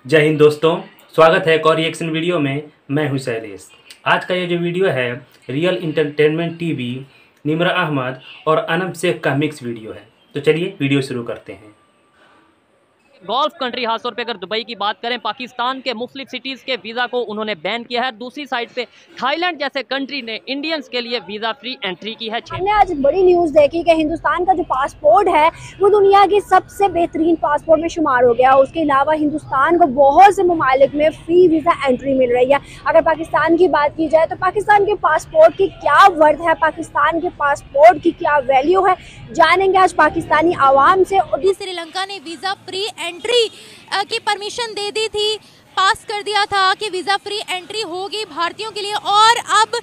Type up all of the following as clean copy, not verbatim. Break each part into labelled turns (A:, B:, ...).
A: जय हिंद दोस्तों, स्वागत है एक और रिएक्शन वीडियो में। मैं हूं शैलेश। आज का ये जो वीडियो है real entertainment TV, Nimra Ahmad और अनम शेख का मिक्स वीडियो है। तो चलिए वीडियो शुरू करते हैं।
B: गल्फ कंट्री खासतौर पे अगर दुबई की बात करें, पाकिस्तान के मुख्तलिफ सिटीज़ के वीज़ा को उन्होंने बैन किया है। दूसरी साइड पे थाईलैंड जैसे कंट्री ने इंडियंस के लिए वीज़ा फ्री एंट्री की है।
C: हमने आज बड़ी न्यूज़ देखी कि हिंदुस्तान का जो पासपोर्ट है वो दुनिया के सबसे बेहतरीन पासपोर्ट में शुमार हो गया। उसके अलावा हिंदुस्तान को बहुत से ममालिक में फ्री वीज़ा एंट्री मिल रही है। अगर पाकिस्तान की बात की जाए तो पाकिस्तान के पासपोर्ट की क्या वर्थ है, पाकिस्तान के पासपोर्ट की क्या वैल्यू है, जानेंगे आज पाकिस्तानी आवाम से।
D: श्रीलंका ने वीज़ा फ्री एंट्री की परमिशन दे दी थी, पास कर दिया था कि वीज़ा फ्री एंट्री होगी भारतीयों के लिए, और अब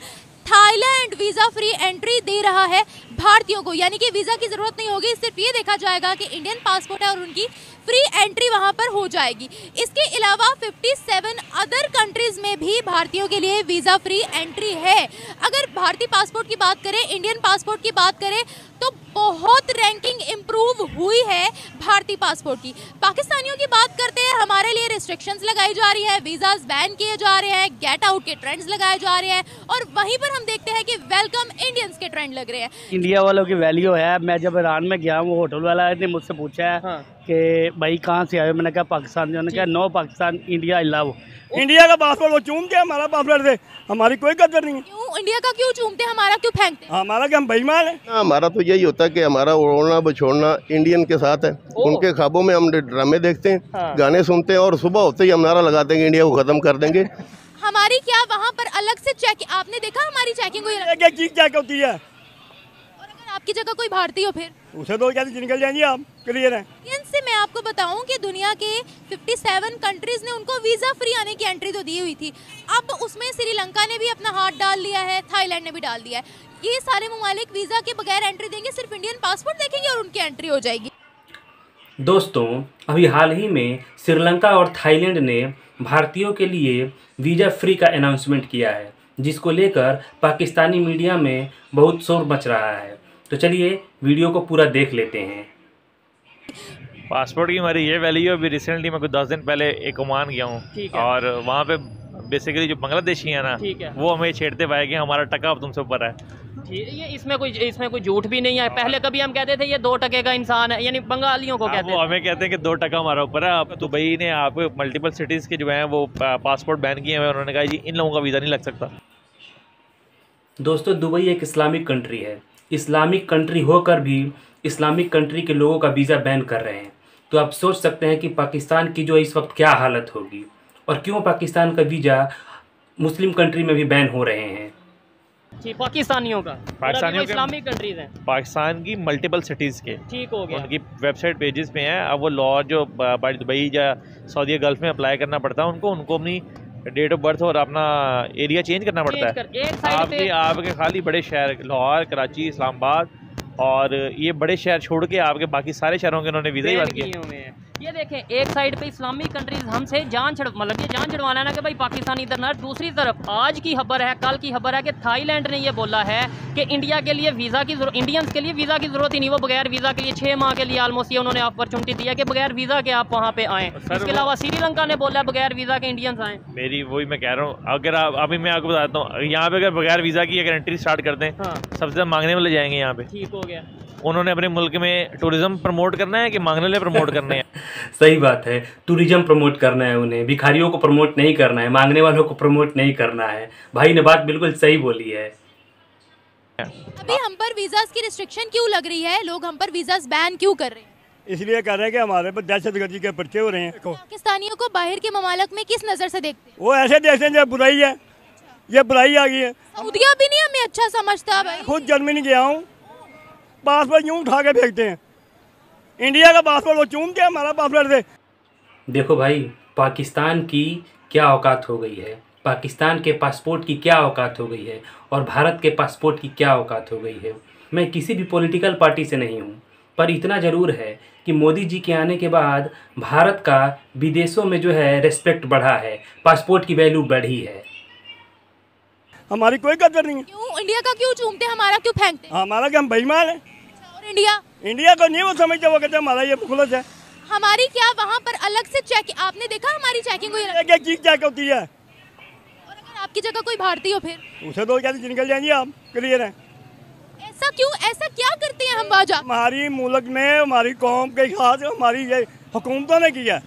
D: थाईलैंड वीज़ा फ्री एंट्री दे रहा है भारतीयों को, यानी कि वीज़ा की ज़रूरत नहीं होगी। सिर्फ ये देखा जाएगा कि इंडियन पासपोर्ट है और उनकी फ्री एंट्री वहां पर हो जाएगी। इसके अलावा 57 अदर कंट्रीज़ में भी भारतीयों के लिए वीज़ा फ्री एंट्री है। अगर भारतीय पासपोर्ट की बात करें, इंडियन पासपोर्ट की बात करें, तो बहुत रैंकिंग इम्प्रूव हुई है भारतीय पासपोर्ट की। पाकिस्तानियों की बात करते हैं, हमारे लिए रिस्ट्रिक्शंस लगाई जा रही है, वीज़ाज बैन किए जा रहे हैं, गेट आउट के ट्रेंड्स लगाए जा रहे हैं, और वहीं पर हम देखते हैं कि वेलकम इंडियंस के ट्रेंड लग रहे हैं।
E: इंडिया वालों की वैल्यू है। मैं जब ईरान में गया, वो होटल वाला ने मुझसे पूछा है कि भाई कहाँ से आए, मैंने कहा पाकिस्तान से। उन्होंने कहा no Pakistan India I love.
F: India का पासपोर्ट वो चूमते हैं, हमारा पासपोर्ट से हमारी कोई कदर नहीं है।
D: क्यों इंडिया का क्यों चूमते हैं, हमारा क्यों फेंकते हैं?
F: हमारा क्या, हम बेईमान है?
G: हमारा तो यही होता है कि हमारा ओढ़ना बछोड़ना इंडियन के साथ है। उनके ख्वाबों में हम ड्रामे देखते हैं, गाने सुनते हैं, और सुबह होते ही हम नारा लगा देंगे इंडिया को खत्म कर देंगे।
D: हमारी क्या वहाँ पर अलग से चेक, आपने देखा हमारी चेकिंग हुई?
F: एक चीज चेक होती है,
D: और अगर आपकी जगह कोई भारतीय हो फिर
F: उसे तो क्या निकल जाएंगे आप, क्लियर है।
D: से मैं आपको बताऊं कि दुनिया के 57 कंट्रीज ने उनको वीजा फ्री आने की एंट्री तो दी हुई थी। अब उसमें श्रीलंका ने भी अपना हाथ डाल लिया है, थाईलैंड ने भी डाल दिया है। ये सारे ममालिक वीजा के बगैर एंट्री देंगे, सिर्फ इंडियन पासपोर्ट देखेंगे और उनकी एंट्री हो जाएगी।
A: दोस्तों, अभी हाल ही में श्रीलंका और थाईलैंड ने भारतीयों के लिए वीज़ा फ्री का अनाउंसमेंट किया है, जिसको लेकर पाकिस्तानी मीडिया में बहुत शोर मच रहा है। तो चलिए वीडियो को पूरा देख लेते हैं।
H: पासपोर्ट की हमारी ये वैल्यू, अभी रिसेंटली मैं कुछ 10 दिन पहले एक ओमान गया हूँ, और वहाँ पे बेसिकली जो बांग्लादेशी है ना, वो हमें छेड़ते पाए कि हमारा टका अब तुमसे ऊपर है।
B: ये इसमें कोई झूठ भी नहीं है। पहले कभी हम कहते थे ये 2 टके का इंसान है, यानी बंगालियों को कहते हैं।
H: वो हमें कहते हैं कि 2 टका हमारा ऊपर है। अब दुबई ने आप मल्टीपल सिटीज़ के जो हैं वो पासपोर्ट बैन किए हैं। उन्होंने कहा जी इन लोगों का वीज़ा नहीं लग सकता।
A: दोस्तों, दुबई एक इस्लामिक कंट्री है। इस्लामिक कंट्री होकर भी इस्लामिक कंट्री के लोगों का वीज़ा बैन कर रहे हैं। तो आप सोच सकते हैं कि पाकिस्तान की जो इस वक्त क्या हालत होगी, और क्यों पाकिस्तान का वीज़ा मुस्लिम कंट्री में भी बैन हो रहे हैं।
B: पाकिस्तानियों का, इस्लामिक कंट्रीज हैं,
H: पाकिस्तान की मल्टीपल सिटीज़ के,
B: ठीक हो गया,
H: उनकी वेबसाइट पेजेस पे हैं। अब वो लॉ जो दुबई या सऊदी गल्फ में अप्लाई करना पड़ता है उनको अपनी डेट ऑफ बर्थ और अपना एरिया चेंज करना पड़ता है। आपके खाली बड़े शहर लाहौर, कराची, इस्लामाबाद और ये बड़े शहर छोड़ के आपके बाकी सारे शहरों के उन्होंने वीज़ा ही बंद किए।
B: ये देखें, एक साइड पे इस्लामिक कंट्रीज हमसे जान छुड़वाना है ना कि भाई पाकिस्तानी इधर ना। दूसरी तरफ आज की खबर है, कल की खबर है कि थाईलैंड ने ये बोला है कि इंडिया के लिए वीज़ा की इंडियंस के लिए वीज़ा की ज़रूरत ही नहीं। वो बगैर वीज़ा के लिए 6 माह के लिए ऑलमोस्ट ये उन्होंने अपॉर्चुनिटी दिया कि बगैर वीज़ा के आप वहाँ पे आएँ। इसके अलावा श्रीलंका ने बोला बगैर वीज़ा के इंडियंस आएँ।
H: मेरी वही मैं कह रहा हूँ, अगर आप अभी मैं आपको बताता हूँ, यहाँ पे अगर बगैर वीज़ा की अगर एंट्री स्टार्ट कर दें, सबसे ज़्यादा मांगने वाले जाएंगे यहाँ पे।
B: ठीक हो गया।
H: उन्होंने अपने मुल्क में टूरिज्म प्रमोट करना है कि मांगने वाले प्रमोट करने हैं?
A: सही बात है, टूरिज्म प्रमोट करना है उन्हें, भिखारियों को प्रमोट नहीं करना है, मांगने वालों को प्रमोट नहीं करना है। भाई ने बात बिल्कुल सही बोली है।
D: अभी हम पर वीजास की रिस्ट्रिक्शन क्यों लग रही है, लोग हम पर वीजास बैन क्यों कर रहे हैं?
F: इसलिए कर रहे हैं कि हमारे पर दहशतगर्दी के पर्चे हो रहे हैं।
D: पाकिस्तानियों को बाहर के ममालिक में किस नज़र से देखते हैं?
F: वो ऐसे देखते हैं जब बुराई है, ये बुराई आ गई है।
D: सऊदिया भी नहीं हमें अच्छा समझता भाई।
F: खुद जर्मनी गया हूँ, पासपोर्ट यूँ उठा के फेंकते हैं। इंडिया का पासपोर्ट वो चूमते हैं, हमारा पासपोर्ट से।
A: देखो भाई, पाकिस्तान की क्या औकात हो गई है, पाकिस्तान के पासपोर्ट की क्या औकात हो गई है, और भारत के पासपोर्ट की क्या औकात हो गई है। मैं किसी भी पॉलिटिकल पार्टी से नहीं हूँ, पर इतना ज़रूर है कि मोदी जी के आने के बाद भारत का विदेशों में जो है रेस्पेक्ट बढ़ा है, पासपोर्ट की वैल्यू बढ़ी है।
F: हमारी कोई कदर नहीं है।
D: क्यों इंडिया का क्यों चूमते, हमारा क्यों फेंकते?
F: हमारा क्या, हम बेईमान है?
D: और इंडिया
F: इंडिया को नहीं वो समझते, वो कहते हैं हमारा ये मुखलस है।
D: हमारी क्या वहाँ पर अलग से चेक, आपने देखा हमारी चेकिंग हुई?
F: एक एक चीज चेक होती है।
D: और अगर आपकी जगह कोई भारतीय हो फिर
F: उसे तो क्या निकल जाएंगे आप, क्लियर है।
D: ऐसा क्यों, ऐसा क्या करते हैं हम बाजा?
F: हमारी मुल्क में हमारी कौम के खास हमारी ये हुकूमतों ने किया।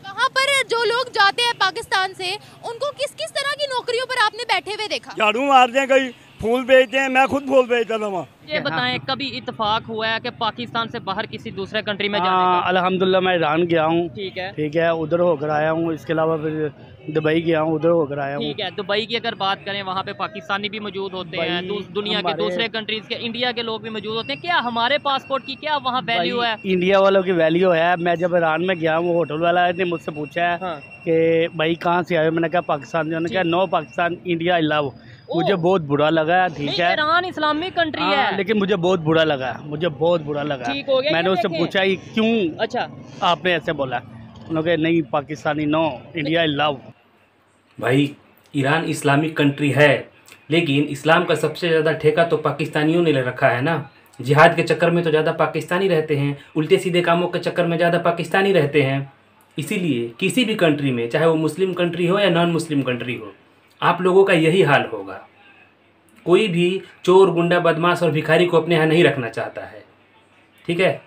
D: वहाँ पर जो लोग जाते हैं पाकिस्तान से, उनको किस किस तरह की नौकरियों पर आपने बैठे हुए देखा?
F: झाड़ू मारते हैं, कहीं फूल बेचते हैं, मैं खुद फूल बेचता था वहाँ।
B: ये बताएं, कभी इत्तेफाक हुआ है कि पाकिस्तान से बाहर किसी दूसरे कंट्री में जाने का?
E: अल्हम्दुलिल्लाह मैं ईरान गया हूँ।
B: ठीक है,
E: उधर होकर आया हूँ। इसके अलावा फिर दुबई गया हूँ, उधर होकर आया हूँ।
B: ठीक है, दुबई की अगर बात करें, वहाँ पे पाकिस्तानी भी मौजूद होते हैं, दुनिया के दूसरे कंट्रीज के, इंडिया के लोग भी मौजूद होते हैं। क्या हमारे पासपोर्ट की क्या वहाँ वैल्यू है?
E: इंडिया वालों की वैल्यू है। मैं जब ईरान में गया, वो होटल वाला ने मुझसे पूछा है कि भाई कहाँ से आए, मैंने कहा पाकिस्तान। उन्होंने कहा no Pakistan India I love. मुझे बहुत बुरा लगा। ठीक है,
B: ईरान इस्लामिक कंट्री है,
E: लेकिन मुझे बहुत बुरा लगा,
B: ठीक हो गया।
E: मैंने उससे पूछा कि क्यों
B: अच्छा
E: आपने ऐसे बोला? उन्होंने कहा नहीं Pakistani no, India I love.
A: भाई ईरान इस्लामिक कंट्री है, लेकिन इस्लाम का सबसे ज़्यादा ठेका तो पाकिस्तानियों ने ले रखा है ना। जिहाद के चक्कर में तो ज़्यादा पाकिस्तानी रहते हैं, उल्टे सीधे कामों के चक्कर में ज़्यादा पाकिस्तानी रहते हैं। इसीलिए किसी भी कंट्री में, चाहे वो मुस्लिम कंट्री हो या नॉन मुस्लिम कंट्री हो, आप लोगों का यही हाल होगा। कोई भी चोर, गुंडा, बदमाश और भिखारी को अपने यहाँ नहीं रखना चाहता है, ठीक है।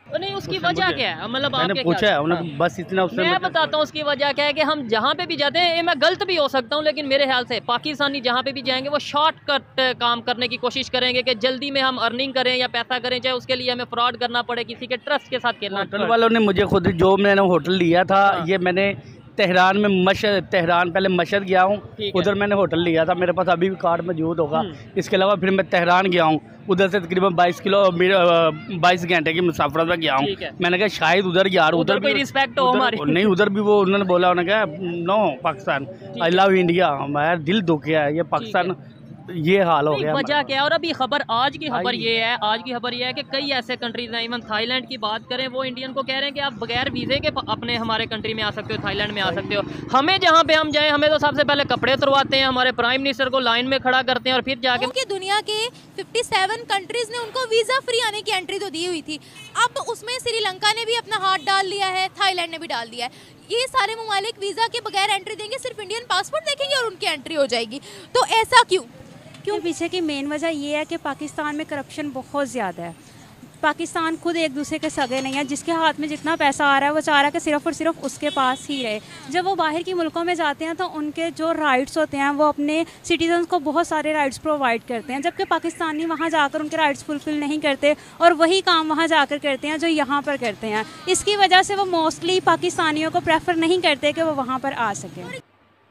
B: नहीं, उसकी वजह क्या है? मतलब
E: मैंने पूछा है उन्होंने, बस इतना।
B: मैं बताता हूँ उसकी वजह क्या है कि हम जहाँ पे भी जाते हैं, मैं गलत भी हो सकता हूँ, लेकिन मेरे ख्याल से पाकिस्तानी जहाँ पे भी जाएंगे वो शॉर्टकट काम करने की कोशिश करेंगे कि जल्दी में हम अर्निंग करें या पैसा करें, चाहे उसके लिए हमें फ्रॉड करना पड़े, किसी के ट्रस्ट के साथ खेलना।
E: होटल वालों ने मुझे खुद, जो मैंने होटल लिया था, ये मैंने तेहरान में तेहरान पहले मशहद गया हूँ, उधर मैंने होटल लिया था, मेरे पास अभी भी कार्ड मौजूद होगा। इसके अलावा फिर मैं तेहरान गया हूँ, उधर से तकरीबन 22 घंटे की मुसाफरत में गया हूँ। मैंने कहा शायद उधर यार उधर भी
B: रिस्पेक्ट हो हमारी।
E: नहीं, उधर भी वो उन्होंने बोला, उन्होंने कहा no Pakistan I love India. मेरा दिल दुख गया, ये पाकिस्तान ये हाल हो गया।
B: वजह क्या है? और अभी खबर, आज की खबर ये है कि कई ऐसे कंट्रीज हैं, इवन थाईलैंड की बात करें, वो इंडियन को कह रहे हैं कि आप बगैर वीज़े के अपने हमारे कंट्री में आ सकते हो, थाईलैंड में आ सकते हो। हमें जहाँ पे हम जाएं, हमें तो सबसे पहले कपड़े उतरवाते हैं, हमारे प्राइम मिनिस्टर को लाइन में खड़ा करते हैं और फिर जाके
D: दुनिया के 57 कंट्रीज ने उनको वीजा फ्री आने की एंट्री तो दी हुई थी। अब उसमें श्रीलंका ने भी अपना हाथ डाल लिया है, थाईलैंड ने भी डाल दिया है। ये सारे ममालिक वीजा के बगैर एंट्री देंगे, सिर्फ इंडियन पासपोर्ट देखेंगे और उनकी एंट्री हो जाएगी। तो ऐसा क्यों?
I: पीछे की मेन वजह ये है कि पाकिस्तान में करप्शन बहुत ज़्यादा है। पाकिस्तान खुद एक दूसरे के सगे नहीं है, जिसके हाथ में जितना पैसा आ रहा है वो चाह रहा है कि सिर्फ और सिर्फ उसके पास ही रहे। जब वो बाहर की मुल्कों में जाते हैं तो उनके जो राइट्स होते हैं वो अपने सिटीजन्स को बहुत सारे राइट्स प्रोवाइड करते हैं, जबकि पाकिस्तानी वहाँ जाकर उनके राइट्स फुलफिल नहीं करते और वही काम वहाँ जाकर करते हैं जो यहाँ पर करते हैं। इसकी वजह से वो मोस्टली पाकिस्तानियों को प्रेफर नहीं करते कि वो वहाँ पर आ सकें।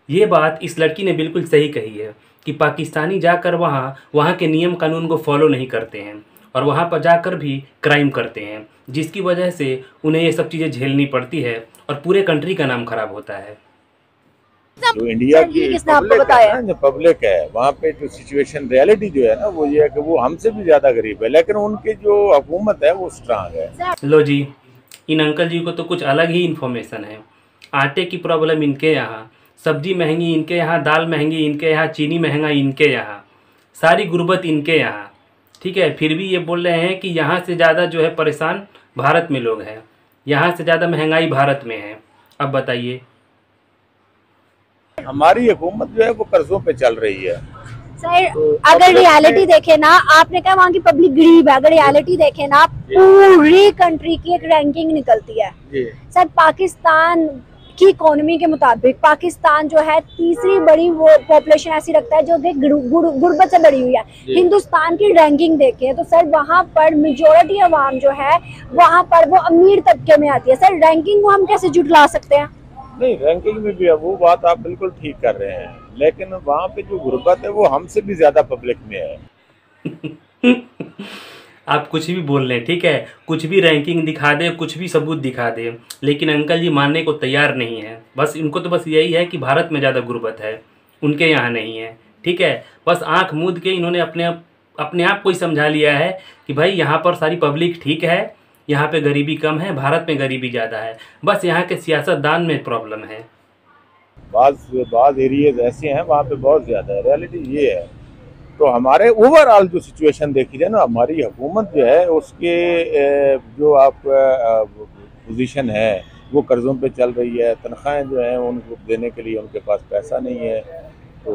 A: ये बात इस लड़की ने बिल्कुल सही कही है कि पाकिस्तानी जाकर वहाँ के नियम कानून को फॉलो नहीं करते हैं और वहाँ पर जाकर भी क्राइम करते हैं, जिसकी वजह से उन्हें ये सब चीज़ें झेलनी पड़ती है और पूरे कंट्री का नाम खराब होता है।
J: जो इंडिया की पब्लिक है, वहाँ पे जो सिचुएशन रियलिटी जो है ना, वो ये है कि वो हमसे भी ज़्यादा गरीब है, लेकिन उनकी जो हुकूमत है वो स्ट्रांग है।
A: लो जी, इन अंकल जी को तो कुछ अलग ही इन्फॉर्मेशन है। आटे की प्रॉब्लम इनके यहाँ, सब्जी महंगी इनके यहाँ, दाल महंगी इनके यहाँ, चीनी महंगा इनके यहाँ, सारी गुर्बत इनके यहाँ, ठीक है। फिर भी ये बोल रहे हैं कि यहाँ से ज़्यादा जो है परेशान भारत में लोग हैं, यहाँ से ज़्यादा महंगाई भारत में है। अब बताइए,
J: हमारी हुकूमत जो है वो कर्जों पे चल रही है।
C: सर अगर रियलिटी देखे ना, आपने कहा वहाँ की पब्लिक गरीब है, अगर रियलिटी देखे ना, पूरी कंट्री की एक रैंकिंग निकलती है सर। पाकिस्तान की इकोनॉमी के मुताबिक पाकिस्तान जो है तीसरी बड़ी वो पॉपुलेशन ऐसी रखता है जो कि गुर्बत से बढ़ी हुई है। हिंदुस्तान की रैंकिंग देखें तो सर वहाँ पर मेजोरिटी अवाम जो है वहाँ पर वो अमीर तबके में आती है। सर रैंकिंग को हम कैसे जुटला सकते हैं?
J: नहीं, रैंकिंग में भी वो बात आप बिल्कुल ठीक कर रहे हैं, लेकिन वहाँ पे जो गुर्बत है वो हमसे भी ज्यादा पब्लिक में है।
A: आप कुछ भी बोल रहे हैं, ठीक है, कुछ भी रैंकिंग दिखा दे, कुछ भी सबूत दिखा दे, लेकिन अंकल जी मानने को तैयार नहीं है। बस इनको तो बस यही है कि भारत में ज़्यादा गुर्बत है, उनके यहाँ नहीं है, ठीक है। बस आंख मूंद के इन्होंने अपने आप को ही समझा लिया है कि भाई यहाँ पर सारी पब्लिक ठीक है, यहाँ पे गरीबी कम है, भारत में गरीबी ज़्यादा है। बस यहाँ के सियासतदान में प्रॉब्लम है।
J: बाज़ एरियाज ऐसे हैं वहाँ पे बहुत ज़्यादा है, रियलिटी ये है। तो हमारे ओवरऑल जो सिचुएशन देखी जाए ना, हमारी हुकूमत जो है उसके जो आप पोजीशन है वो कर्ज़ों पे चल रही है, तनख्वाहें जो हैं उनको देने के लिए उनके पास पैसा नहीं है। तो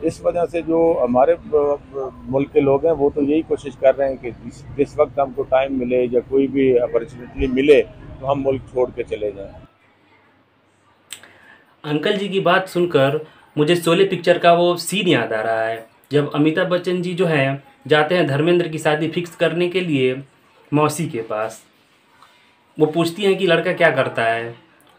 J: इस वजह से जो हमारे मुल्क के लोग हैं वो तो यही कोशिश कर रहे हैं कि जिस वक्त हमको टाइम मिले या कोई भी अपॉर्चुनिटी मिले तो हम मुल्क छोड़ के चले जाएं।
A: अंकल जी की बात सुनकर मुझे शोले पिक्चर का वो सीन याद आ रहा है, जब अमिताभ बच्चन जी जो हैं जाते हैं धर्मेंद्र की शादी फिक्स करने के लिए मौसी के पास। वो पूछती हैं कि लड़का क्या करता है,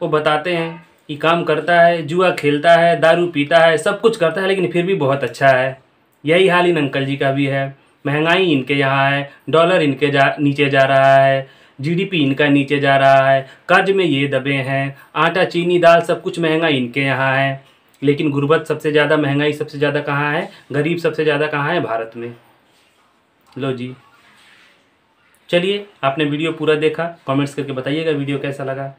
A: वो बताते हैं कि काम करता है, जुआ खेलता है, दारू पीता है, सब कुछ करता है, लेकिन फिर भी बहुत अच्छा है। यही हाल इन अंकल जी का भी है। महंगाई इनके यहाँ है, डॉलर इनके नीचे जा रहा है, जीडीपी इनका नीचे जा रहा है, कर्ज में ये दबे हैं, आटा चीनी दाल सब कुछ महंगा इनके यहाँ है, लेकिन गुर्बत सबसे ज़्यादा, महंगाई सबसे ज़्यादा कहाँ है, गरीब सबसे ज़्यादा कहाँ है, भारत में। लो जी, चलिए आपने वीडियो पूरा देखा, कमेंट्स करके बताइएगा वीडियो कैसा लगा।